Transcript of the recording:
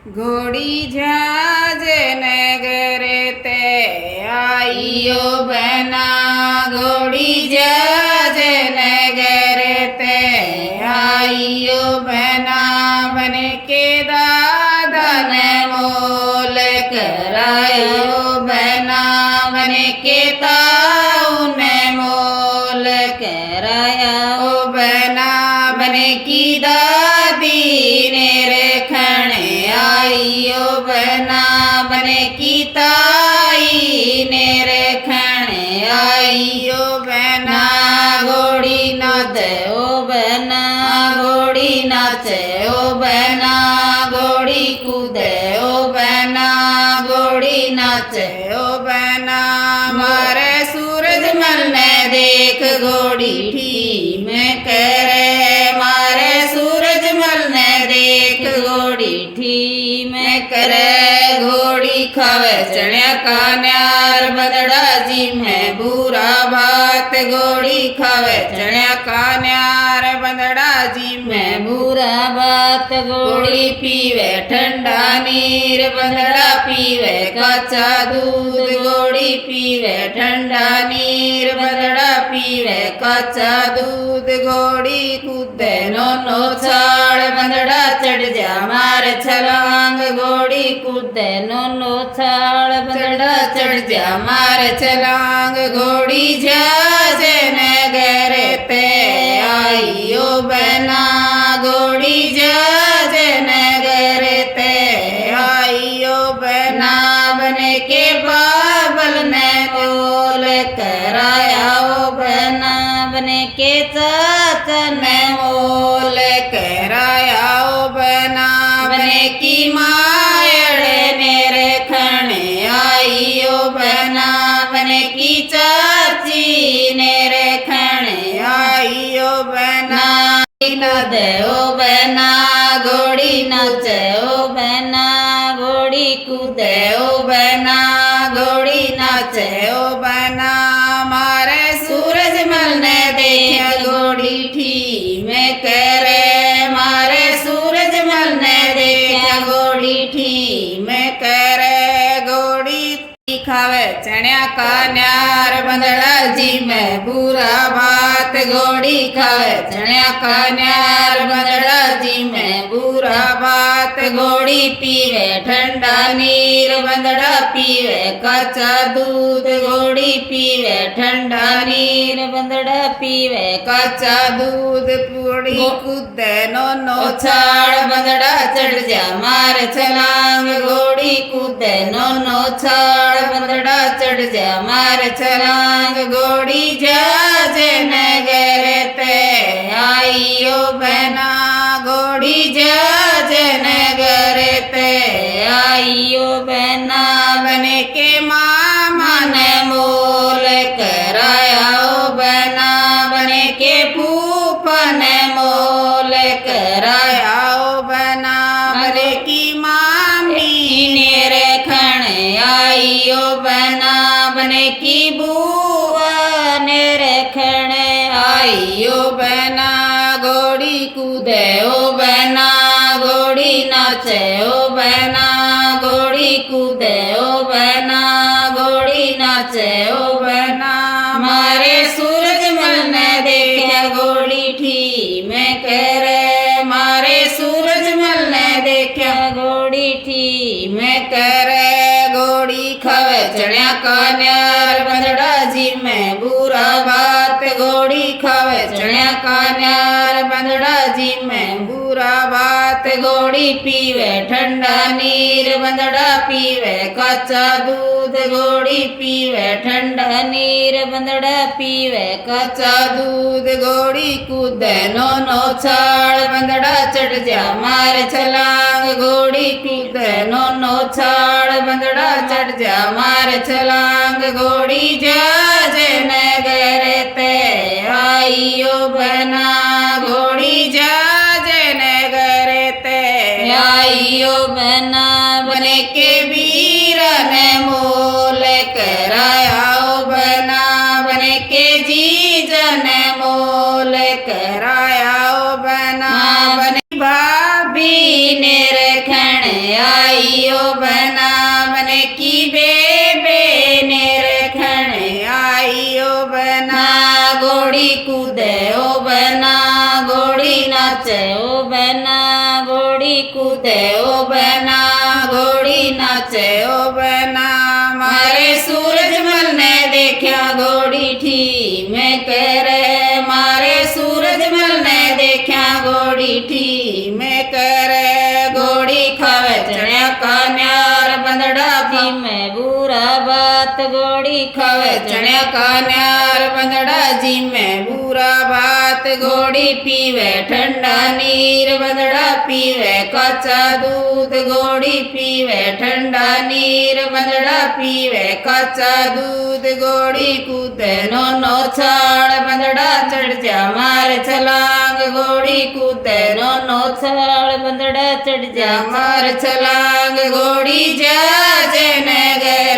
घोड़ी झाज नगर ते आइयो बना, घोड़ी झाज नगर ते आइयो बना, बन के दादा ने मोल करायो बना, बन के ताऊ ने मोल कराया ओ बना, बन की दादी ने रखण आइयो बना, बन की ताई ने रखण आइयो बना, घोड़ी नाच ओ बना, घोड़ी नाच ओ बना, घोड़ी कूदे ओ बना, घोड़ी नाच ओ बना, मारे सूरज मल ने देख घोड़ी ठी में करे, मारे सूरज मल ने देख घोड़ी ठी में करे, घोड़ी खावे चण्या का न्यार बदड़ा जी में बुरा बात, घोड़ी खावे चण्या का न्यार बदड़ा जी में बुरा बात, घोड़ी पीवे ठंडा नीर बदड़ा पीवे कच्चा दूध, घोड़ी पीवे ठंडा नीर बदड़ा पीवे कच्चा दूध, घोड़ी कूदे नो छाड़ बंदड़ा चढ़ जा मार छलांग, घोड़ी कूदे नो छाड़ बंदड़ा चढ़ जा मार छलांग, घोड़ी झाज नगर ते आइयो बना, घोड़ी झाज नगर ते आइयो बना, बन के बाबल ने मोल कराया ओ बना, बन के चाचा ने मोल कराया ओ बना, बन की मायड़ ने रखण आइयो बना, बन की चाची ने रखण आइयो बना, नाच ओ बना, घोड़ी नाच ओ बना, घोड़ी कूदे ओ बना, घोड़ी नाच ओ बना, मारे सूरज मल ने देखा घोड़ी ठी में करे, मारे सूरज मल ने देखा घोड़ी ठी में करे, घोड़ी खावे चण्या का न्यार बंदड़ा जी में बुरा बात, घोड़ी खावे चण्या का न्यार बंदड़ा जी में बुरा बात, घोड़ी पीवे ठंडा नीर बंदड़ा पीवे कच्चा दूध, घोड़ी पीवे ठंडा नीर बंदड़ा पीवे कच्चा दूध, पूड़ी कूदे नो छाड़ बंदड़ा चढ़ जा मार छलांग, घोड़ी कूदे नो छाड़ बंदड़ा चढ़ जा मार छलांग, घोड़ी झाज नगर ते आइयो बना, घोड़ी झाज नगर ते आइयो बना, बन के मामा ने मोल कराया ओ बना, बन के फूफा ने मोल कराया ओ बना, बन की मामी ने रखण आइयो बना, बन की बुआ ने रखण आइयो बना, घोड़ी कूदे ओ बना, घोड़ी नाचे ओ बना, घोड़ी कूदे ओ बना, घोड़ी नाचे ओ बना, मारे सूरज मल ने देखा घोड़ी ठी में करे, मारे सूरज मल ने देखा घोड़ी ठी में करे, घोड़ी खावे चण्या का न्यार बंदड़ा जी में बुरा बात, घोड़ी खावे चण्या का न्यार बंदड़ा जी में बुरा बात, घोड़ी पीवे ठंडा नीर बंदड़ा पीवे कच्चा दूध, घोड़ी पीवे ठंडा नीर बंदड़ा पीवे कच्चा दूध, घोड़ी कूदे नो छाड़ बंदड़ा चढ़ जा मार छलांग, घोड़ी कूदे नो छाड़ बंदड़ा चढ़ जा मार छलांग, घोड़ी झाज नगर ते आइयो बना, घोड़ी झाज नगर ते आइयो बना, बन के वीर ने मोल कराया ओ बना, बन के जीज ने मोल कराया ओ बना, बन भाभी ने रखण बना मन की बेबे ने रखण आइयो बना घोड़ी कूदे ओ बना घोड़ी नाचे ओ बना घोड़ी कूदे ओ बना घोड़ी नाचे ओ बना मारे सूरजमल ने देखा घोड़ी ठी मैं करे मारे सूरजमल ने देखा घोड़ी ठी मैं करे घोड़ी खावे चढ़िया कान्यार बंदड़ा भी मैं बुरा बात घोड़ी खावे चढ़िया कान्यार बंदड़ा जी मैं बुरा बात घोड़ी पीवे ठंडा नीर बंदड़ा पीवे कच्चा दूध घोड़ी पीवे ठंडा नीर बंदड़ा पीवे कच्चा दूध घोड़ी कूदे नो छाड़ बंदड़ा चढ़ जा मार छलांग घोड़ी कूदे नो छाड़ बंदड़ा चढ़ जा मार छलांग घोड़ी जा नगर